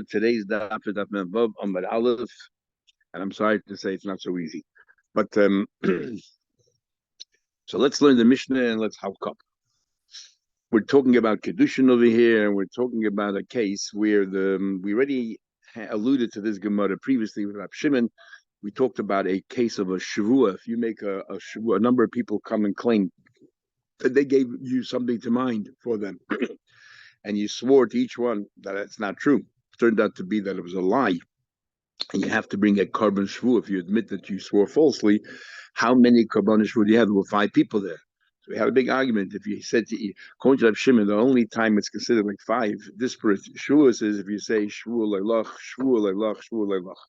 Today's daf is daf Mem Amud Aleph, and I'm sorry to say it's not so easy. But so let's learn the Mishnah and let's halk up. We're talking about Kiddushin over here, and we're talking about a case where we already alluded to this Gemara previously with Rab Shimon. We talked about a case of a shavua. If you make a shavua, a number of people come and claim that they gave you something to mind for them, and you swore to each one that it's not true. It turned out to be that it was a lie. And you have to bring a carbon shvu if you admit that you swore falsely. How many carbon shvu do you have? There were 5 people there. So we had a big argument. If you said to according to Rav Shimon, the only time it's considered like 5 disparate shvuas is if you say shvu leilach, shvu leilach, shvu leilach.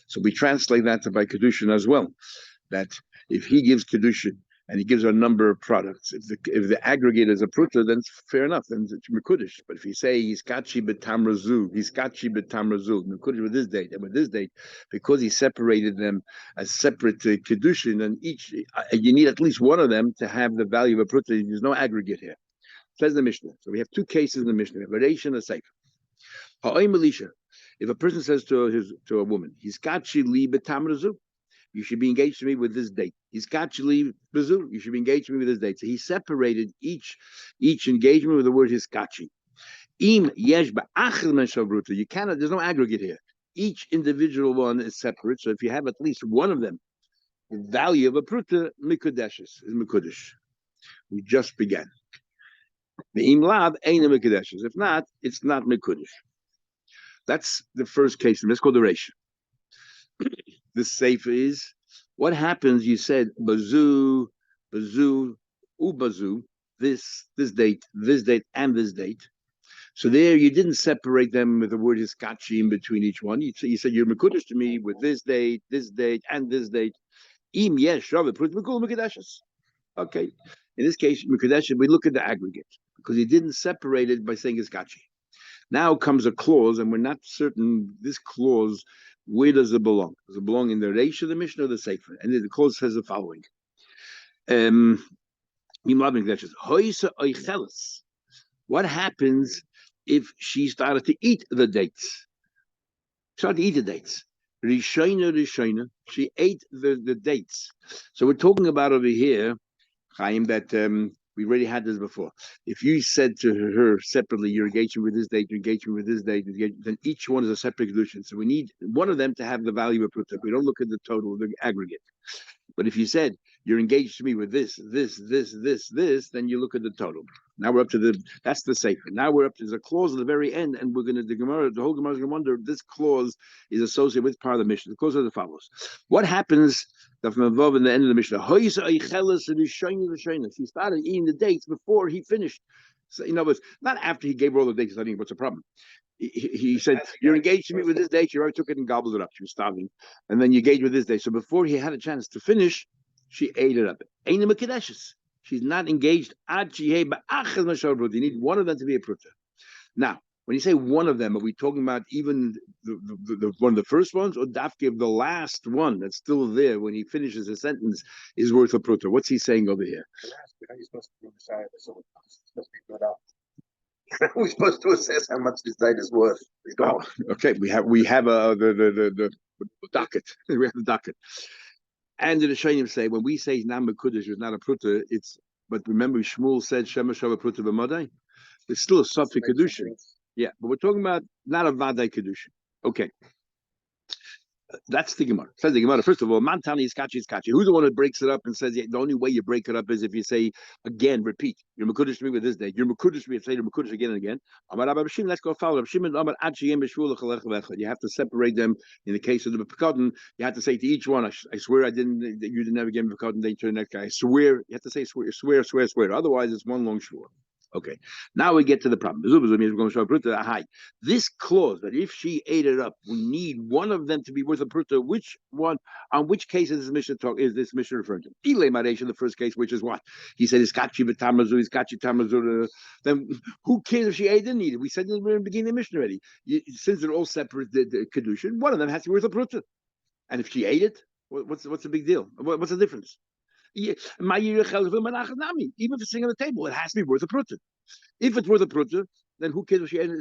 So we translate that to by Kiddushin as well. That if he gives Kiddushin and he gives a number of products, if the aggregate is a pruta, then it's fair enough, then it's mekudesh. But if you say he's kachi b'tamrazu, mekudesh with this date and with this date, because he separated them as separate Kiddushin, and each you need at least one of them to have the value of a pruta. There's no aggregate here. Says the Mishnah. So we have 2 cases in the Mishnah: a reish and a sefer. Ha'oim Elisha. If a person says to a woman, he's kachi li b'tamrazu, you should be engaged to me with this date. He's kachli bezur. You should be engaged to me with this date. So he separated each engagement with the word hiskachi. Im yesh ba'achel meshavruta. You cannot. There's no aggregate here. Each individual one is separate. So if you have at least one of them, the value of a pruta mikudeshes is mikudesh. We just began. The im lav ain't a mikudeshes. If not, it's not mikudesh. That's the first case. Let's call the ratio. The sefer is what happens. You said bazu, ubazu, this date, and this date. So there you didn't separate them with the word hiskachi in between each one. You said you're mekudesh to me with this date, and this date. Im yesh okay. In this case, mekudesh, we look at the aggregate because he didn't separate it by saying hiskachi. Now comes a clause, and we're not certain this clause. Where does it belong? Does it belong in the reish of the Mishnah or the Sefer? And the clause says the following. What happens if she started to eat the dates? Rishayna, she ate the dates. So we're talking about over here, Chaim, that we already had this before. If you said to her separately, you're engaging with this date, you're engaging with this date, then each one is a separate Kiddushin. So we need one of them to have the value of pruta. We don't look at the total, the aggregate. But if you said you're engaged to me with this, then you look at the total. Now we're up to that's the sefer. Now we're up to the clause at the very end, and we're going to the whole Gemara is going to wonder if this clause is associated with part of the Mishnah. The clause is as follows: what happens from above in the end of the Mishnah? She started eating the dates before he finished. So, in other words, not after he gave her all the dates. I think what's the problem? He said, you're engaged to me with this date. You already took it and gobbled it up. She was starving. And then you engaged with this date. So before he had a chance to finish, she ate it up. Ain't a Mekadeshes. She's not engaged. You need one of them to be a pruta. Now, when you say one of them, are we talking about even the one of the first ones, or Dafke, the last one that's still there when he finishes a sentence is worth a pruta? What's he saying over here? We're supposed to assess how much this date is worth. Oh, okay. We have the docket. We have the docket. And the Rishonim say when we say Nam Kudish is not a pruta, but remember Shmuel said Shema Shava Pruta b'Madai. It's still a Safik Kedushin. Yeah, but we're talking about not a Vadai Kedushin. Okay. That's the Gemara. Says the Gemara. First of all, Mantani is kachi. Who's the one that breaks it up and says the only way you break it up is if you say again, repeat. You're mekudesh to me with this day. You're mekudesh to me. Say you're mekudesh again and again. Let's go follow. You have to separate them. In the case of the pekadon, you have to say to each one, I swear you didn't ever give me pekadon. Then to the next guy, I swear. You have to say swear. Otherwise, it's one long shvur. Okay, now we get to the problem. This clause that if she ate it up, we need one of them to be worth a pruta. Which one? On which case is this mission referring to? The first case, which is what he said is kachi v'tamazu, is kachi tamazu. Then who cares if she ate? Didn't eat it? We said in the beginning of the mission already. Since they're all separate, the kedushin, one of them has to be worth a pruta. And if she ate it, what's the big deal? What's the difference? Even if it's sitting on the table, it has to be worth a pruta. If it's worth a pruta, then who cares what she ate?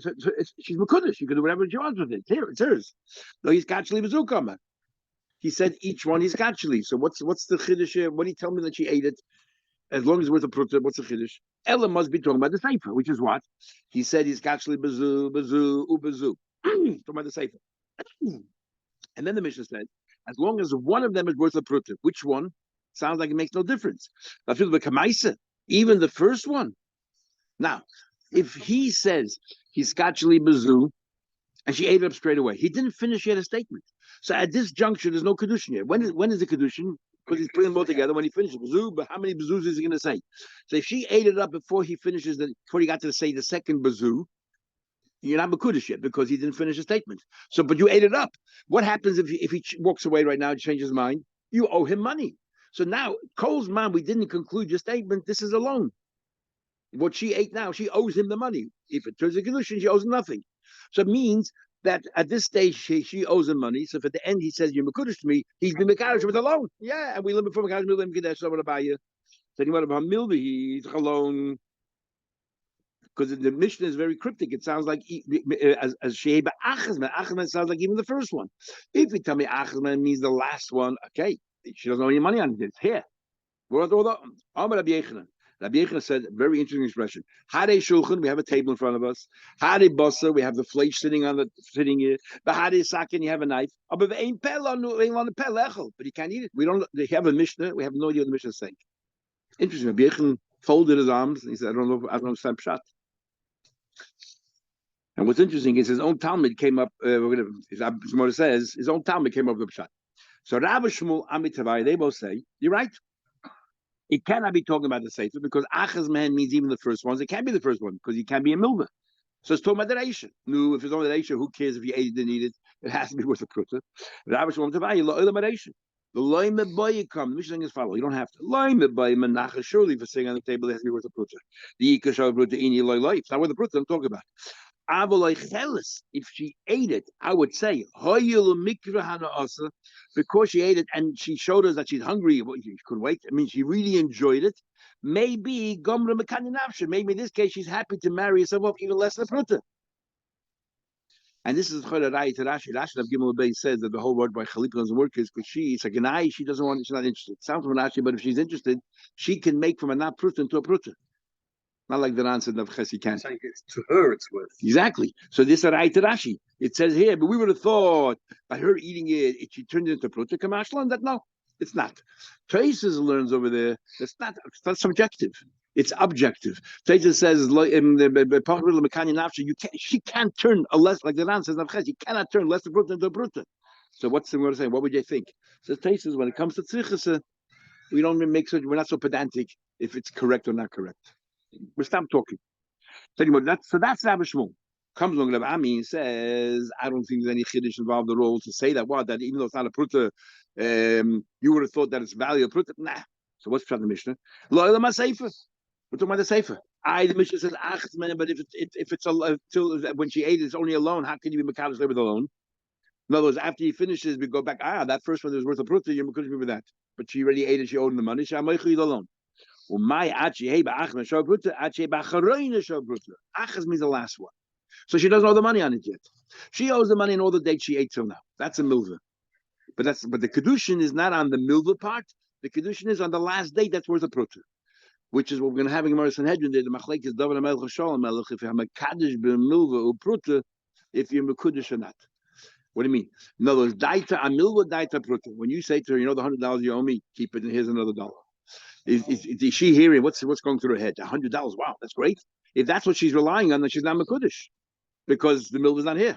She's Mekudesh. She can do whatever she wants with it. Here, it's hers. No, he's Gachli Bazukama. He said each one is Gachli. So what's the Chiddush? What do you tell me that she ate it? As long as it's worth a pruta, what's the Chiddush? Ella must be talking about the Sefer, which is what? He said he's Gachli Bazu, Ubazu. Talking about the Sefer. And then the Mishnah said, as long as one of them is worth a pruta, which one? Sounds like it makes no difference. Even the first one. Now, if he says he's Gachli Bazu, and she ate it up straight away, he didn't finish yet a statement. So at this juncture, there's no Kiddushin yet. When is the Kiddushin? Because he's putting them all together when he finishes bazoo, but how many bazoos is he going to say? So if she ate it up before he got to say the second bazoo, you're not Makudish yet because he didn't finish a statement. So, but you ate it up. What happens if he walks away right now and changes his mind? You owe him money. So now, Cole's mom, we didn't conclude your statement. This is a loan. What she ate now, she owes him the money. If it turns a Kiddushin, she owes nothing. So it means that at this stage she owes him money. So if at the end he says you're Mekudesh to me, he's been Mekadosh with a loan. Yeah, and we limit for Mekadosh Milvah Mekadesh. So what about you? Saying what about Milvah? He's a loan. Because the Mishnah is very cryptic. It sounds like as Sheba Achazman. Achazman sounds like even the first one. If you tell me Achazman means the last one, okay, she doesn't owe any money on it. It's here. Rabbi Yechon said, very interesting expression. Hare shulchan, we have a table in front of us. Hare basa, we have the flesh sitting here. But hare sakin, you have a knife. But you can't eat it. We have a Mishnah. We have no idea what the Mishnah is saying. Interesting. Rabbi Yechon folded his arms. And he said, I don't understand pshat. And what's interesting is his own Talmud came up. Shmuel says his own Talmud came up with pshat. So Rabbi Shmuel, Amitavai, they both say you're right. It cannot be talking about the Sefer because Achaz Man means even the first ones. It can't be the first one because he can't be a Milvah. So it's talking about the Reisha. No, if it's only the Reisha, who cares if you ate it, didn't eat it? It has to be worth a pruta. Rabbi Shmuel Tavai, Lo'olam Reisha. The Loim Boy come. The Mishnah is follow. You don't have to. Loim Boy Menacha. Surely for sitting on the table, it has to be worth a pruta. The Ikashav Pruta Ini Loy Loy. It's not worth a pruta. I'm talking about. If she ate it, I would say because she ate it and she showed us that she's hungry. She couldn't wait. I mean, she really enjoyed it. Maybe maybe in this case she's happy to marry herself off even less than pruta. And this is Rashi. Rashi of Gimel Bey says that the whole word by Chalipa doesn't work because it's a ganai. She doesn't want. She's not interested. It sounds from Rashi, but if she's interested, she can make from a not pruta into a pruta. Not like the answer of Chesi can't. It's to her, it's worth. Exactly. So this is a right to Rashi. It says here, but we would have thought by her eating it, she turned it into pruta kamashlan. That no, it's not. Traces learns over there. It's not subjective. It's objective. Traces says she can't turn a less like the answer of Chesi. You cannot turn less pruta into pruta. So what's the word saying? What would you think? So Traces, when it comes to tzrichas, we don't make such. We're not so pedantic if it's correct or not correct. We stop talking. So that's Rabbi Shmuel. Comes along Rabbi Ami and says, I don't think there's any chiddush involved at all to say that that even though it's not a pruta, you would have thought that it's valuable pruta. Nah. So what's the Mishnah? We're talking about the Sefer. The Mishnah says but if it's till when she ate it's only alone, how can you be mekadosh with alone? In other words, after he finishes, we go back. That first one was worth a pruta. You're mekadosh with that, but she already ate it. She owed him the money. She alone. Achaz means the last one. So she doesn't owe the money on it yet. She owes the money on all the dates she ate till now. That's a milvah. But the Kiddushin is not on the milvah part. The Kiddushin is on the last date that's worth a pruta. Which is what we're going to have in Gemara Sanhedrin. The Machlek is David HaMelech Shalom Melech. If you're Mekadosh b'milvah or pruta, if you're Mekudesh or not. What do you mean? In other words, daita a milvah, daita pruta. When you say to her, you know the $100 you owe me, keep it and here's another $1. Is she hearing what's going through her head? $100. Wow, that's great. If that's what she's relying on, then she's not Mekudesh because the milk is not here.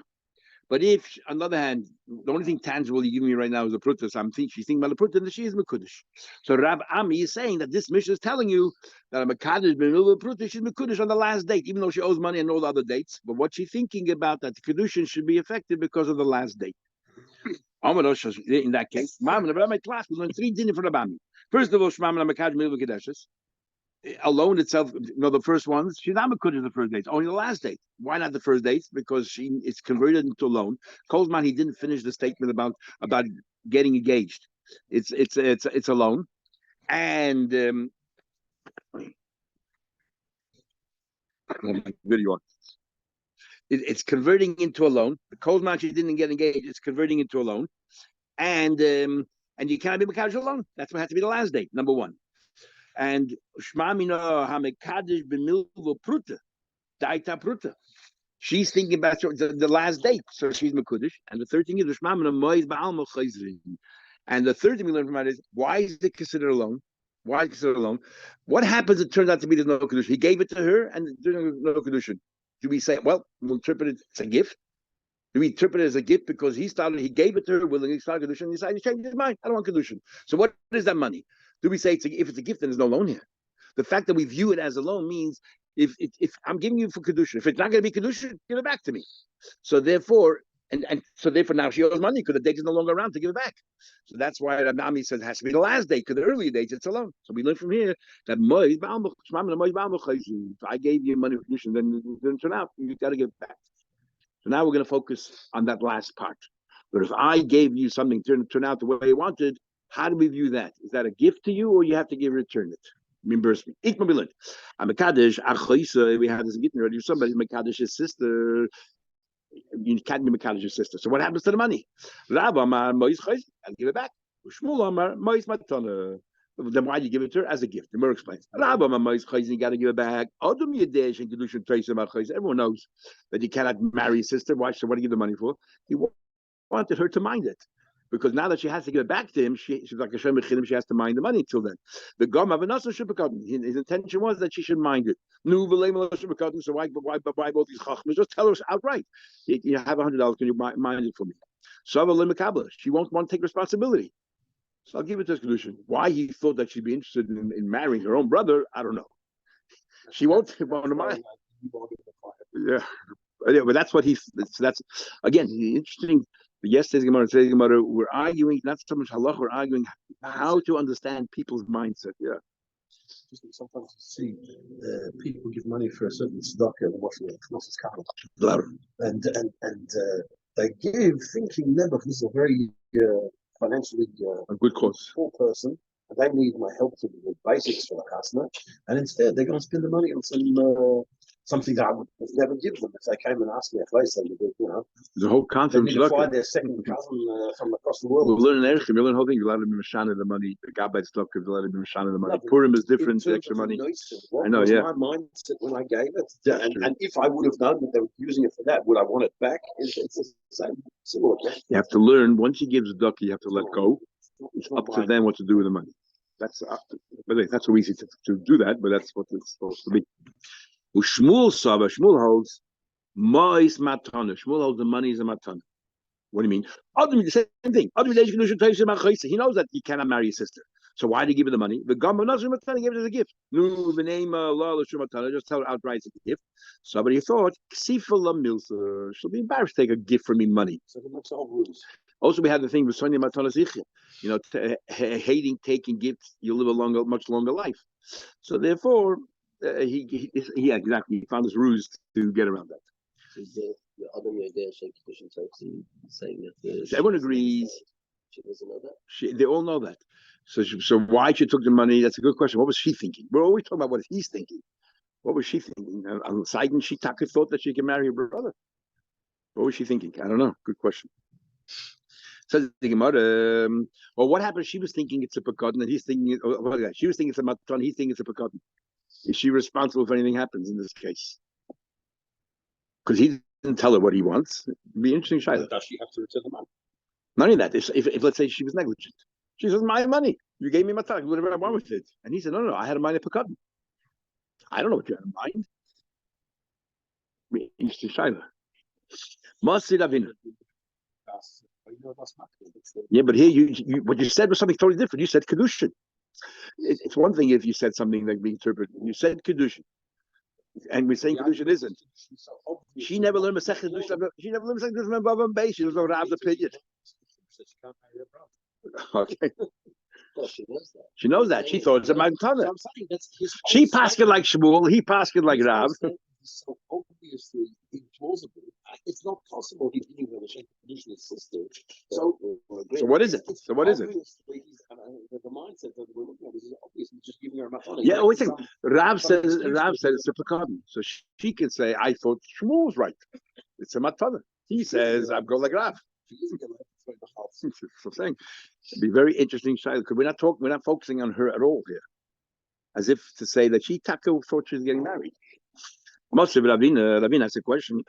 But if, on the other hand, the only thing tangible you give me right now is a pruta, so she's thinking about a pruta, then she is Mekudesh. So Rab Ami is saying that this Mishnah is telling you that a Mekadosh b'milvah pruta, she's Mekudesh on the last date, even though she owes money on all the other dates. But what she's thinking about that the Kiddushin should be effective because of the last date. In that case, my class we learned 3 dinim for Rab Ami. First of all, Shmamna Mekadosh b'milvah kedeshes. Alone itself, the first ones, she's not Mekudesh the first date, only the last date. Why not the first date? Because it's converted into a loan. Kolzman, he didn't finish the statement about getting engaged. It's a loan. And video on. It's converting into a loan. The Kozman she didn't get engaged. It's converting into a loan, and you cannot be mekadosh alone. That's what has to be the last date. Number one. And shmamina hamekadish b'milvo pruta daita pruta. She's thinking about the last date, so she's mekudesh. And the third thing is shmamina moiz ba'alma chayzrin. And the third thing we learn from that is why is it considered a loan? Why is it considered a loan? What happens? It turns out to be there's no kedushin. He gave it to her, and there's no kedushin. Do we say, well, we'll interpret it as a gift? Do we interpret it as a gift because he gave it to her willingly, started kedushin, and he decided to change his mind? I don't want kedushin. So what is that money? Do we say if it's a gift, then there's no loan here? The fact that we view it as a loan means if I'm giving you for kedushin, if it's not going to be kedushin, give it back to me. So therefore, so therefore now she owes money because the date is no longer around to give it back. So that's why Nami says it has to be the last date because the earlier dates it's a loan. So we learn from here that if I gave you money for kedushin, then it didn't turn out, you got to give it back. So now we're going to focus on that last part. But if I gave you something turn out the way you wanted, how do we view that? Is that a gift to you, or you have to return it? Reimburse me. I'm a kaddish. We had this getting already. Somebody Makadish's sister. You can't be Makadish's sister. So what happens to the money? Rab Amar Mois Chayz, I'll give it back. Shmuel Amar Mois Matana. Then why do you give it to her as a gift? The Gemara explains. Rab Amar Mois Chayz, you got to give it back. Adam Yadesh and Kiddushin Daf. Everyone knows that you cannot marry a sister. Why? So what do you give the money for? He wanted her to mind it. Because now that she has to give it back to him, she's like a Shem Bechinim, she has to mind the money until then. The Gom Avanasa Shubakadin, his intention was that she should mind it. So why both these chachmas? Just tell her outright. You have $100, can you mind it for me? So she won't want to take responsibility. So I'll give it to Kedushin. Why he thought that she'd be interested in marrying her own brother, I don't know. She won't want to mind. Yeah. But that's what that's again interesting. Yesterday's Gemara, today's Gemara, we're arguing not so much halach, we're arguing how to understand people's mindset. Yeah. Sometimes you see people give money for a certain tzedakah and washing his capital. And they give thinking never this is a very financially a good cause. Poor person, and they need my help to do the basics for the customer, and instead they're going to spend the money on something that I would never give them if they came and asked me a place. They would, the whole concept. They need to fly their second cousin from across the world. We'll learn in Erechim. You'll learn the whole thing. You'll let them be mashana the money. The Gabbai stuff could let them be mashana the money. Purim is different. The extra money. I know. Yeah. My mindset when I gave it, and if I would have known that they were using it for that, would I want it back? It's the same similar. You have to learn. Once you give tzedakah, you have to let go. It's up to them what to do with the money. That's that's so easy to do that, but that's what it's supposed to be. Shmuel holds Mois Matana. Shmuel holds the money is a Matana. What do you mean? The same thing. He knows that he cannot marry his sister. So why did he give her the money? The Gam Nazir Matana gave it as a gift. No, the name Matana, just tell her outright it's a gift. Somebody thought, she'll be embarrassed to take a gift from me money. So he makes the whole rules. Also, we have the thing with Sonia Matana Zichya. Hating taking gifts, you live a much longer life. So therefore, he found his ruse to get around that. Everyone agrees. She doesn't know that. They all know that. So why she took the money? That's a good question. What was she thinking? We're always talking about what he's thinking. What was she thinking? On the side, she thought that she could marry her brother. What was she thinking? I don't know. Good question. Says the Gemara. Well, what happened? She was thinking it's a pekadon, and he's thinking she was thinking it's a matan. He's thinking it's a pekadon. Is she responsible if anything happens in this case? Because he didn't tell her what he wants. It'd be interesting. Does she have to return the money? Not only that, if let's say she was negligent, she says, "My money. You gave me my time. Whatever I want with it." And he said, "No. I had a mind of pekadon. I don't know what you had in mind." Interesting shaila. Masir Avinu. Yeah, but here you what you said was something totally different. You said Kiddushin. It's one thing if you said something like being interpreted. You said Kiddushin, and we're saying Kiddushin isn't. She never learned Masechet Kiddushin. She never learned Masechet Kiddushin above and base. She doesn't know Rav's opinion. Okay. Well, she knows that. She knows that. She thought it's a Mantana. She passed it like Shmuel. He passed it like Rav. So obviously implausible. It's not possible he didn't even shake his sister. So what is it? So what is it? The mindset that we're looking at is obviously just giving her a matana. Yeah, always think Rav says it's a pekadon. So she can say, I thought Shmuel was right. It's a matana. He says, I'm going like Rav. So I'm saying, it'd be very interesting, because we're not focusing on her at all here, as if to say that she Taka thought she was getting married. Most of Ravina asked a question.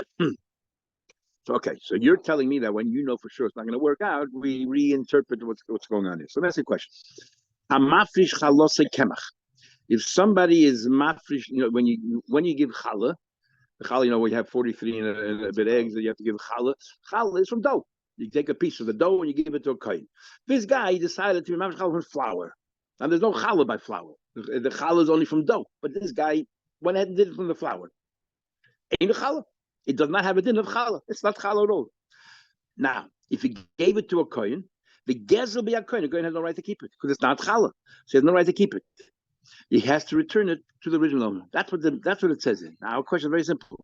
So okay, so you're telling me that when you know for sure it's not going to work out, we reinterpret what's going on here. So that's the question. Hamafrish chalose kemach. If somebody is mafrish, when you give challah, the challah, we have 43 and a bit eggs that you have to give challah. Challah is from dough. You take a piece of the dough and you give it to a kohen. This guy decided to be mafresh challah from flour. Now there's no challah by flour. The challah is only from dough. But this guy went ahead and did it from the flour. Ain't a challah. It does not have a din of challah. It's not challah at all. Now, if he gave it to a kohen, the gezel be a kohen. The kohen has no right to keep it because it's not challah. So he has no right to keep it. He has to return it to the original owner. That's what it says in. Now, our question is very simple.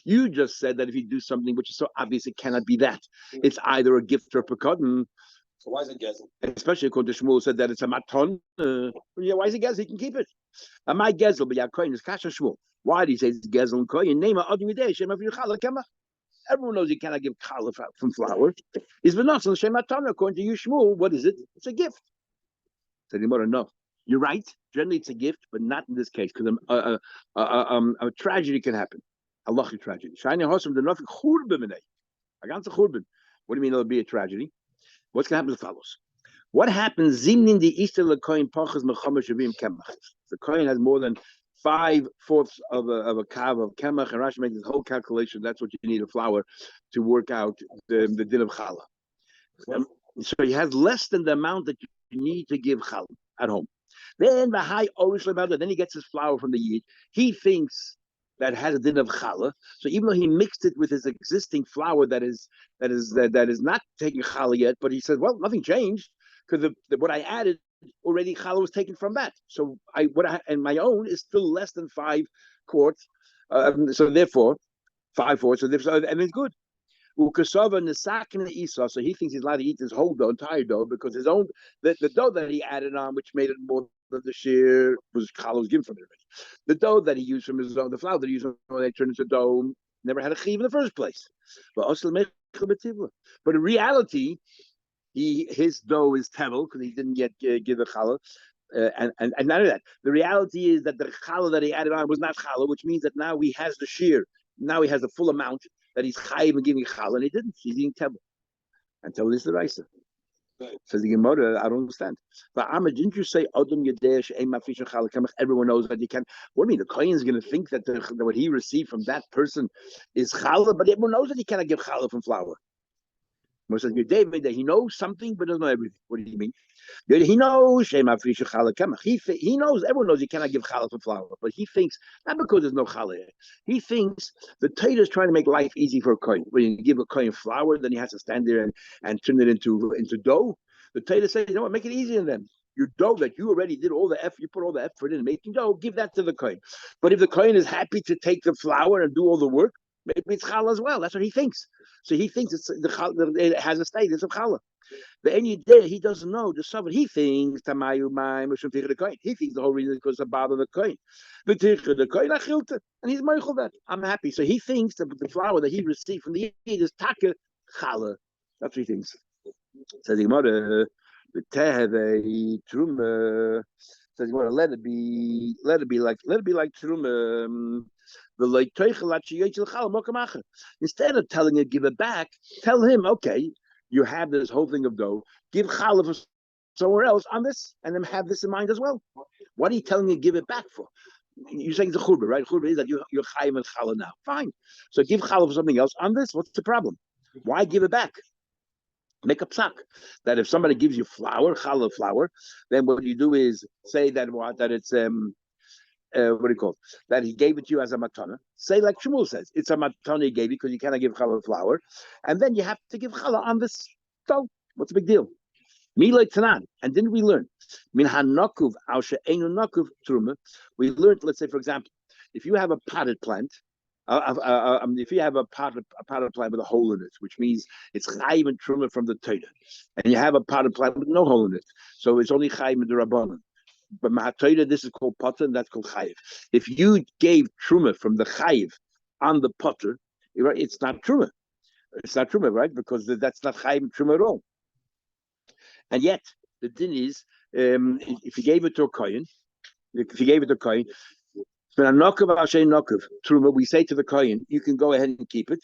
You just said that if you do something which is so obvious, it cannot be that. It's either a gift or a pekadon. So why is it gezel? Especially according to Shmuel said that it's a maton. Why is it gezel? He can keep it. And my gezel, but Yakoin is kasha Shmuel. Why do you say it's gezel and koyin? Name a Shem of Yichala Kema. Everyone knows you cannot give challah from flour. Is v'nasan Shem Atana according to you Shmuel? What is it? It's a gift. So the mother, no. You're right. Generally, it's a gift, but not in this case because a tragedy can happen. A lucky tragedy. Shiny hosam the nothing churban. Against the churban. What do you mean it'll be a tragedy? What's going to happen as follows? What happens? Zimnin the Easter lekoin pachas mechamesh avim kemach. The coin has more than 5/4 of a kav of kemach, and Rashi makes this whole calculation. That's what you need a flour to work out the din of challah. So he has less than the amount that you need to give challah at home. Then the high then he gets his flour from the yid. He thinks that has a din of challah. So even though he mixed it with his existing flour that is not taking challah yet, but he says, well, nothing changed because what I added already challah was taken from that. So and my own is still less than 5 quarts. So therefore, 5/4. And it's good. So he thinks he's allowed to eat this whole dough, entire dough, because his own the dough that he added on, which made it more than the shear, was challah was given from it already. The dough that he used from his own, the flour that he used when they turned into dough, never had a chiv in the first place. But in reality, his dough is tevel because he didn't yet give a challah. And none of that. The reality is that the challah that he added on was not challah, which means that now he has the shear. Now he has the full amount that he's chayiv and giving challah, and he didn't. He's eating tevel. And tevel is the raisa. Says the Gemara, I don't understand. But Ahmed, didn't you say Adam Yadesh Mafish Challah Kamach? Everyone knows that you can. What do you mean? The Kohen is going to think that what he received from that person is challah, but everyone knows that he cannot give challah from flour. Says David that he knows something but doesn't know everything. What do you mean? He knows he knows, everyone knows he cannot give challah for flour, but he thinks not because there's no challah. He thinks the Torah is trying to make life easy for a kohen. When you give a kohen flour, then he has to stand there and turn it into dough. The Torah says, you know what, make it easier than them. Your dough that you already did all the effort, you put all the effort in making dough, give that to the kohen. But if the kohen is happy to take the flour and do all the work, maybe it's challah as well. That's what he thinks. So he thinks it has a status of challah. But any day he doesn't know the sovereign. He thinks tamayu ma'im the coin. He thinks the whole reason is because of bother the coin. The coin achilta, and he's meichel that. I'm happy. So he thinks that the flour that he received from the Yid is taka challah. That's what he thinks. Says the Gemara, the teheve truma. Says Gemara, let it be like truma. Instead of telling him give it back, tell him, okay, you have this whole thing of dough, give challah for somewhere else on this, and then have this in mind as well. What are you telling you give it back for? You're saying it's a churba, right? Churba is that you're chayim and challah now. Fine. So give challah for something else on this. What's the problem? Why give it back? Make a psak that if somebody gives you flour, challah flour, then what you do is say that it's what do you call it? That he gave it to you as a matana. Say like Shmuel says, it's a matana he gave you because you cannot give challah flour, and then you have to give challah on this dough. What's the big deal? Milay tanan. And didn't we learn? Min hanakuv al she'enu nakuv truma. We learned, let's say, for example, if you have a potted plant, if you have a potted plant with a hole in it, which means it's chayim and truma from the Torah, and you have a potted plant with no hole in it, so it's only chayim and the rabbanon. But Mahatayra, this is called potter, and that's called chayiv. If you gave truma from the chayiv on the potter, right? It's not truma. It's not truma, right? Because that's not chayim truma at all. And yet the din is, if you gave it to a kohen, truma, we say to the kohen, you can go ahead and keep it,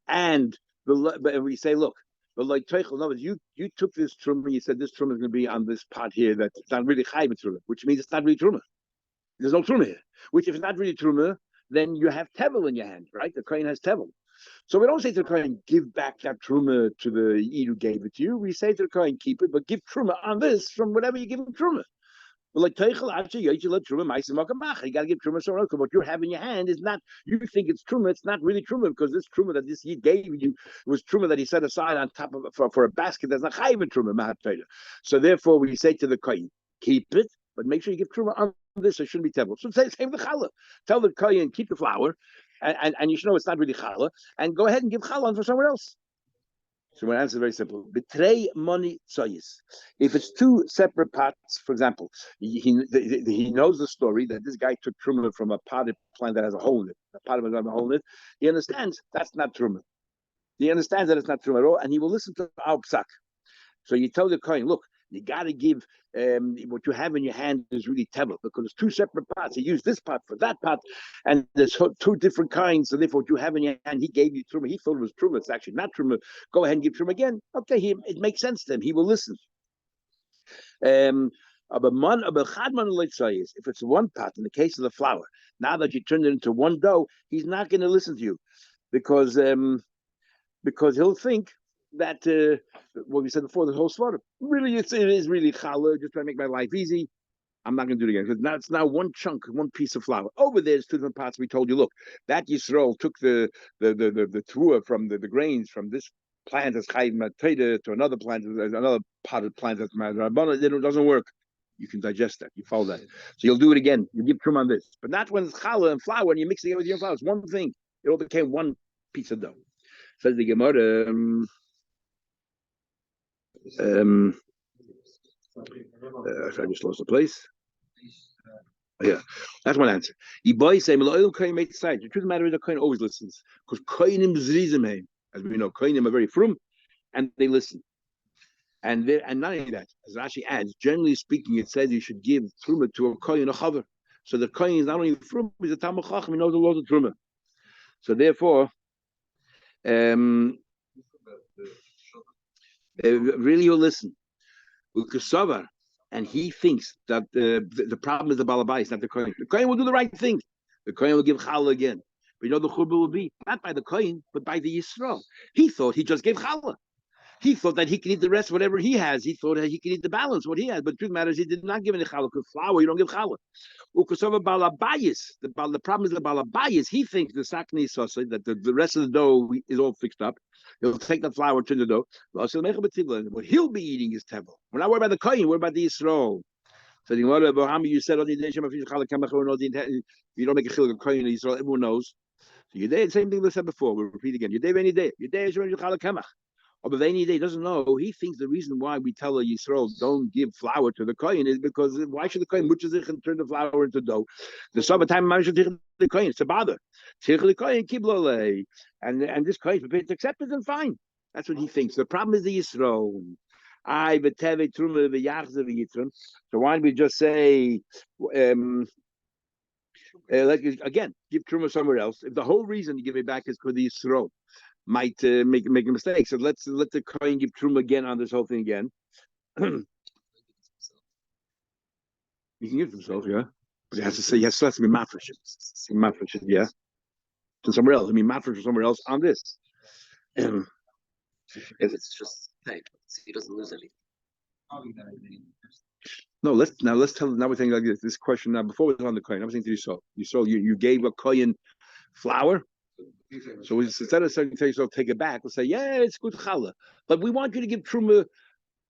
and we say, look, but like you took this truma, you said this truma is going to be on this pot here that's not really chayim truma, which means it's not really truma. There's no truma here. Which if it's not really truma, then you have tevel in your hand, right? The kohen has tevel. So we don't say to the kohen, give back that truma to the Yid who gave it to you. We say to the kohen, keep it, but give truma on this from whatever you give him truma. But like you got to give truma somewhere else. Because what you have in your hand is not. You think it's truma. It's not really truma because this truma that this Yid gave you was truma that he set aside on top of for a basket. That's not chayv truma. So therefore, we say to the kohen, keep it, but make sure you give truma on this. It shouldn't be tevel. So same the challah. Tell the kohen, keep the flour, and you should know it's not really challah, and go ahead and give challah for somewhere else. So my answer is very simple. Betray money tzayis. If it's two separate pots, for example, he knows the story that this guy took truma from a potted plant that has a hole in it. A pot that has a hole in it. He understands that's not truma. He understands that it's not truma at all, and he will listen to our psak. So you tell the kohen, look, you got to give what you have in your hand is really tevel because it's two separate pots. He used this pot for that pot, and there's two different kinds. So therefore, what you have in your hand, he gave you truma. He thought it was truma. It's actually not truma. Go ahead and give truma again. Okay, it makes sense to him. He will listen. If it's one pot, in the case of the flour, now that you turned it into one dough, he's not going to listen to you because he'll think that what we said before, the whole slaughter. Really, it is really challah, just trying to make my life easy. I'm not going to do it again because now it's now one chunk, one piece of flour. Over there's two different pots. We told you, look, that Yisrael took the trua from the grains from this plant that's chayv mateda to another plant, another potted plant that's madrabana. It doesn't work. You can digest that. You follow that. So you'll do it again. You give truma on this, but not when it's challah and flour and you're mixing it with your flour. It's one thing. It all became one piece of dough. Says the Gemara. I just lost the place. Yeah, that's one answer. The truth of the matter is the kohen always listens because kohenim zrizim, as we know, kohenim are very frum and they listen. And not only that, as Rashi adds, generally speaking, it says you should give truma to a kohen a chaver. So the kohen is not only frum, he's a talmid chacham. He knows the laws of truma. So therefore, really you'll listen. And he thinks that the problem is the balabais, not the kohen. The kohen will do the right thing. The kohen will give challah again. But you know the churba will be not by the kohen, but by the Yisrael. He thought he just gave challah. He thought that he could eat the rest, whatever he has. He thought that he could eat the balance, what he has. But the truth matters, he did not give any challah. Because flour, you don't give challah. The problem is the balabayis. He thinks the sakni sasa that the rest of the dough is all fixed up. He'll take the flour, turn the dough. What he'll be eating is tevel. We're not worried about the kohen. We're about the Yisrael. So the Gemara, you said you don't make a chiluk of kohen in Yisrael. Everyone knows. So Yudei, same thing we said before. We'll repeat again. Yudei any day. Yudei is challah kamach. But any day doesn't know. He thinks the reason why we tell a Yisrael don't give flour to the kohen is because why should the kohen mutzazich and turn the flour into dough? The Sabbath time the kohen. It's a bother. The kohen kiblole, and this kohen is prepared to accept it and fine. That's what he thinks. The problem is the Yisrael. So why don't we just say, again, give truma somewhere else? If the whole reason you give it back is for the Yisrael, might make a mistake. So let the kohen give truma again on this whole thing again. He can give himself, yeah, but he has to say yes. So has to be mafresh. Yeah, to somewhere else. I mean, mafresh somewhere else on this. If it's just paid, he doesn't lose anything. No, let's tell. Now we're thinking like this question. Now before we was on the kohen, I was thinking to Yisrael, you gave a kohen flour. So instead of saying to yourself, take it back, we'll say, yeah, it's good challah. But we want you to give truma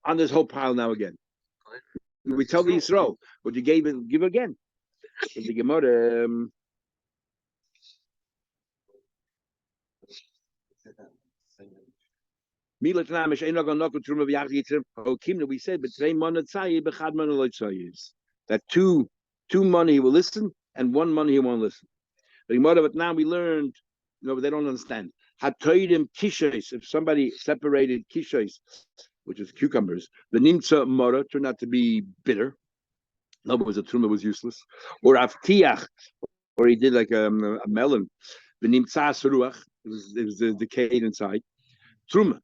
on this whole pile now again. We tell the Yisrael, what you gave it, give again. So the Gemara, we said, that two money will listen and one money he won't listen. But now we learned, but they don't understand. Hatoidim kishos, if somebody separated kishos, which is cucumbers, the nimtza mora turned out to be bitter. In other words, the truma was useless. Or avtiach, or he did like a melon. The nimtza seruach, it was decayed inside. Truma.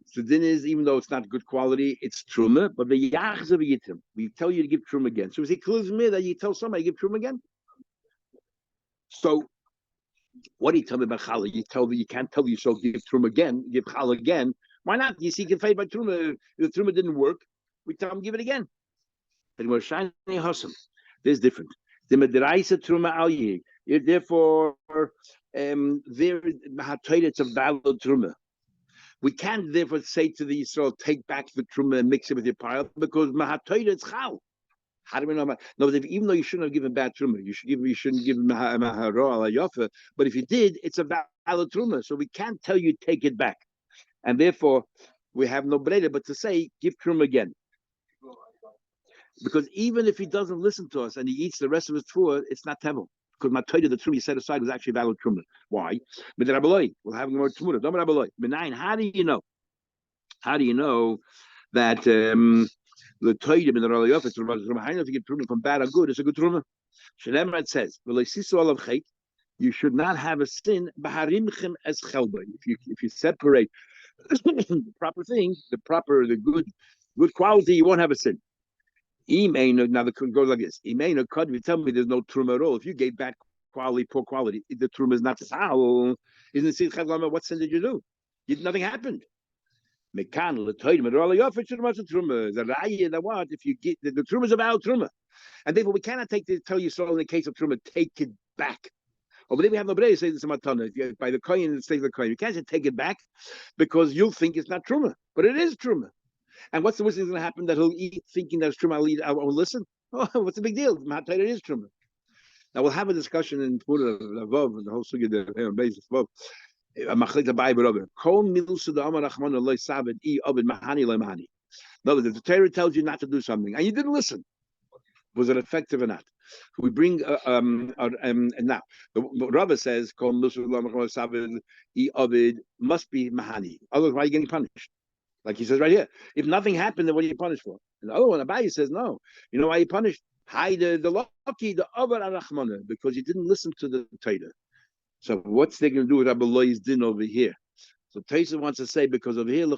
So then is, even though it's not good quality, it's truma. But the yachzav yitim, we tell you to give truma again. So is it clear to me that you tell somebody to give truma again? So what do you tell me about challah? You can't tell yourself give truma again, give challah again. Why not? You see, you can fight by truma. If the truma didn't work, we tell him give it again. And we're shining husam. There's different. The mediraisa truma al yeh. Therefore, there it's a valid truma. We can't therefore say to the Yisrael, take back the truma and mix it with your pile, because mahatoida is chal. How do we know? No, even though you shouldn't have given bad truma, you shouldn't give maharo ala yofa. But if you did, it's a valid truma, so we can't tell you take it back, and therefore we have no breda but to say give truma again. Because even if he doesn't listen to us and he eats the rest of his tefillah, it's not tevel. Because my the truma he set aside was actually valid truma. Why? We'll have more truma. How do you know? How do you know that the toidim in the Raliyot, if you get truma from bad or good, it's a good truma? Shneimar says, you should not have a sin. If you separate the proper thing, the good quality, you won't have a sin. Now the code goes like this. You tell me there's no truma at all. If you gave bad quality, poor quality, the truma is not sal. Isn't it? What sin did you do? Nothing happened. Mekan the truma. The raya that what if you get the truma is about truma, and therefore we cannot tell you so in the case of truma take it back. Or but then we have no brei say this matana. By the coin and save the coin, you can't say take it back because you'll think it's not truma, but it is truma. And what's the worst thing that's going to happen? That he'll eat thinking that's truma. I won't listen. Oh, what's the big deal? It is truma. Now we'll have a discussion in Pura Avov and the whole sugi the basis of Machlik the Bible. Kol milusu the Amar Rachman Loi Sabed I Abed Mahani Loi Mahani. In other words, if the Torah tells you not to do something and you didn't listen, was it effective or not? We bring and now the Rabbi says Kol milusu the Amar Rachman Sabed I Abed must be Mahani. Otherwise, why are you getting punished? Like he says right here, if nothing happened, then what are you punished for? And the other one, Abaye says, no. You know why you punished? The lucky, the Avar Arachmana, because you didn't listen to the Torah. So what's they going to do with Rabbi Loi's din over here? So Taisa wants to say, because over here, the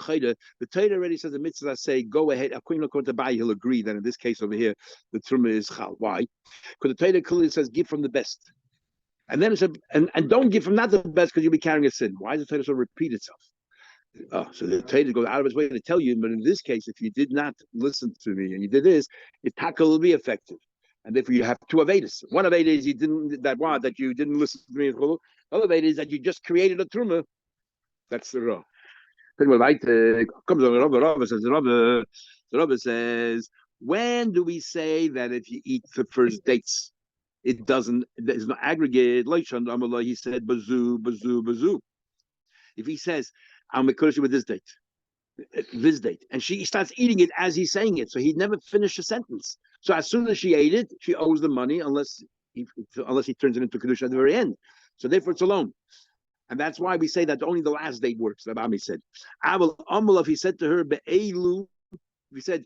Torah already says the mitzvah say, go ahead. According to Abaye, he'll agree that in this case over here, the truma is chal. Why? Because the Torah clearly says, give from the best. And then it said, and don't give from not the best because you'll be carrying a sin. Why does the Torah so repeat itself? So the Torah goes out of its way to tell you, but in this case, if you did not listen to me and you did this, your taka will be effective. And therefore you have two avedis. One aveda is you didn't that you didn't listen to me. The other aveda is that you just created a truma. That's the raw. Comes on the Rabbi says, when do we say that if you eat the first dates, it doesn't, there's no aggregate, he said bazoo. If he says, I'm Mekudesh with this date, and she starts eating it as he's saying it, so he'd never finish a sentence. So as soon as she ate it, she owes the money unless he turns it into Kiddushin at the very end. So therefore it's alone. And that's why we say that only the last date works, the Abami said. If he said to her, Be'elu, he said,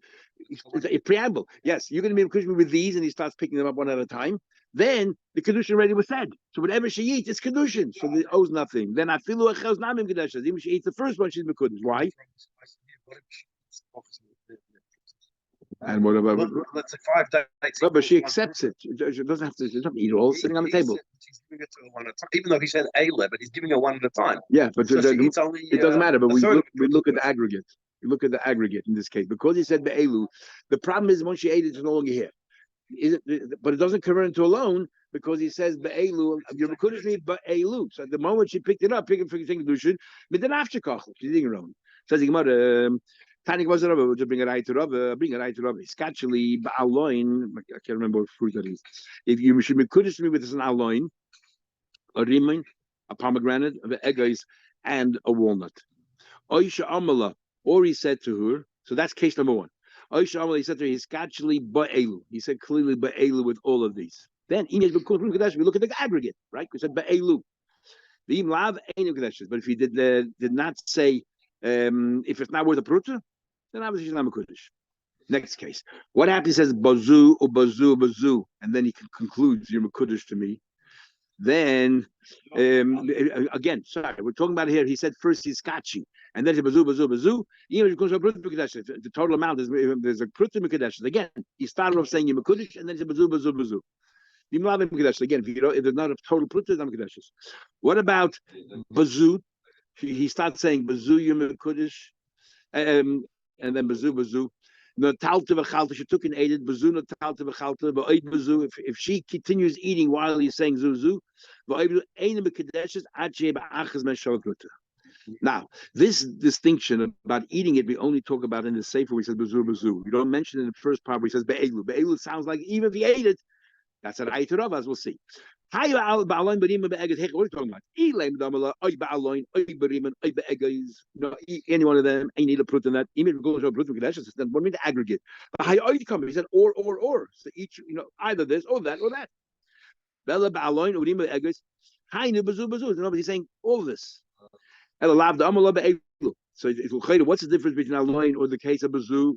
a preamble, yes, you're going to be Kiddushin with these, and he starts picking them up one at a time. Then the Kiddushin already was said. So whatever she eats, it's Kiddushin. So it owes nothing. Then I feel like even she eats the first one, she's Mekudesh. Why? And what about? Let's say 5 days. No, but she accepts it. She doesn't have to. She doesn't eat it all. Sitting on the table. She's giving it to her one at a time. Even though he said Eile, but he's giving her one at a time. Yeah, but so she eats only, it doesn't matter. But we look at the aggregate. We look at the aggregate in this case because he said Be'elu. The problem is once she ate it, it's no longer here. But it doesn't convert into a loan because he says Be'elu. You're Mekudesh Be'elu. So at the moment she picked it up, picking Kiddushin, but then after Kachel, she's eating her own. Says the Gemara. Tani was a Rabbi. We'll just bring a right to Rabbi. It's actually ba'aloin. I can't remember what fruit that is. If you should Mekudesh me with an aloin, a rimin, a pomegranate, the eggs, and a walnut. Oisha Amala, or he said to her. So that's case number one. Oisha Amala, he said to her, he's actually ba'elu. He said clearly ba'elu with all of these. Then we look at the aggregate, right? We said ba'elu. But if he did not say, if it's not worth a pruta, then obviously he's not Mekudesh. Next case. What happens? He says, bazu, or bazu, bazu, and then he concludes, you're Mekudesh to me. Then, again, sorry, we're talking about here. He said first he's scotchy, and then he bazu, bazu, bazu. The total amount is there's a pruta mekadesh. Again, he started off saying yemakudish, and then he said bazu, bazu, bazu. Again, if there's not a total pruta, it's not mekadesh. What about bazu? He starts saying bazu yemakudish, and then bazu, bazu. No talta v'chalta. She took and ate it. Bazu no talta v'chalta. But bazu. If she continues eating while he's saying zuzu, now this distinction about eating it, we only talk about in the sefer where he says bazu bazu. We don't mention in the first part where he says be'elu. Be'elu sounds like even if he ate it, that's an ayat of, as we'll see. What are you talking about? Any one of them, I need a prut in that. Then what mean the aggregate? He said or. So each, either this or that or that. He's saying all this. So what's the difference between aloin or the case of bazu?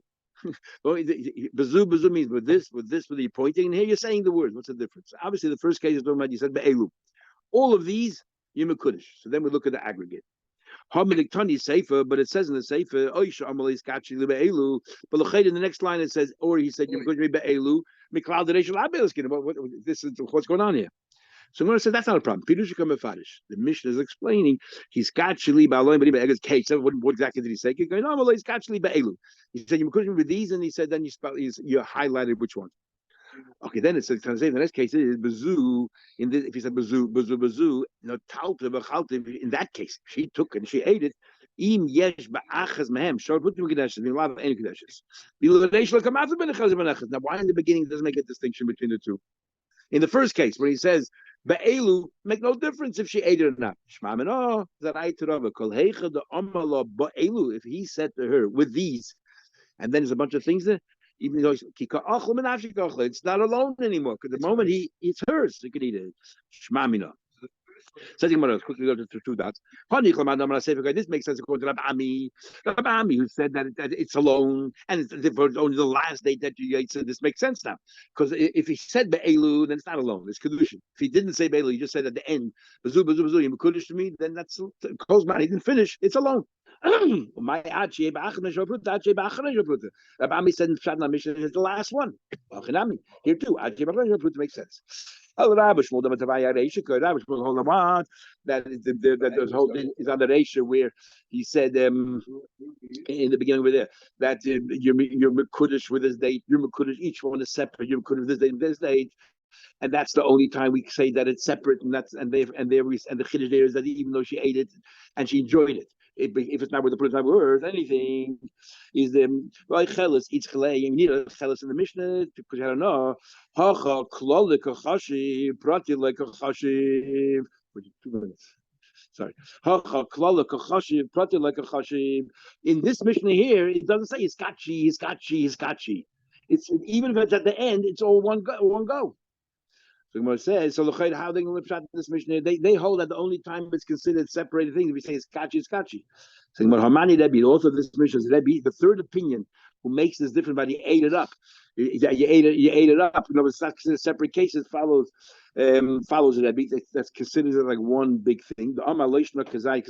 Bazu means with this, with you pointing, and here you're saying the words. What's the difference? Obviously, the first case is talking about, you said be'elu. All of these, yimekudish. So then we look at the aggregate. Hamidiktani sefer, but it says in the sefer, oisha amalis kachi be'elu. But in the next line it says, or he said yimekudish be'elu. Miklal dereshul abeliskin. This is what's going on here. So I'm going to say that's not a problem. The Mishnah is explaining he's gachli ba'aloin b'ri be'egaz case. What exactly did he say? He's gachli be'elu. He said you couldn't with these, and he said then you highlighted which one. Okay, then it says the next case is bazu. In this, if he said bazu, talta b'chalta. In that case, she took it and she ate it. Im yesh ba'achas mehem. Shor put mikdashes. A lot of any mikdashes. Now, why in the beginning it doesn't make a distinction between the two? In the first case, where he says be'elu, make no difference if she ate it or not. If he said to her with these, and then there's a bunch of things there, even though it's not alone anymore, because the moment it's hers, he can eat it. Shmamina. Says quickly go to two dots. This makes sense according to Rabbi who said that it's alone and it's only the last day that you ate. So this makes sense now, because if he said be'elu, then it's not alone. It's Kiddushin. If he didn't say be'elu, he just said at the end bazu bazu bazu you Kiddush to me, then that's close man. He didn't finish. It's alone. My Rabbi said in Pshat Mishnah is the last one. Here too, makes sense. That is that whole is on the ratio where he said in the beginning over there that you're mekudesh with this date, you're mekudesh, each one is separate, you're mekudesh with this date, and that's the only time we say that it's separate, and the chiddush there is that even though she ate it and she enjoyed it, if it's not with the proof, not worth anything, is the chelis eats chalei. You need a chelis in the Mishnah because I don't know. Hacha klolik achashi prati like achashi. 2 minutes. Sorry. Hacha klolik achashi prati like achashi. In this Mishnah here, it doesn't say iskachi. It's even if it's at the end, it's all one go. So Gemara says, so how they going to pshat this Mishnah? They hold that the only time it's considered separated things if we say it's kachi. So Gemara Hamani Rebbe, the author of this Mishnah is Rebbe, the third opinion, who makes this different, but he ate it up. You ate it up. It's not considered separate cases. Follows Rebbe. That's considered like one big thing. The Amar Leishna Kazai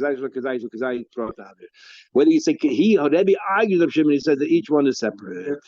throw it out there. Whether you say he or Rebbe argues of Shimon, he says that each one is separate.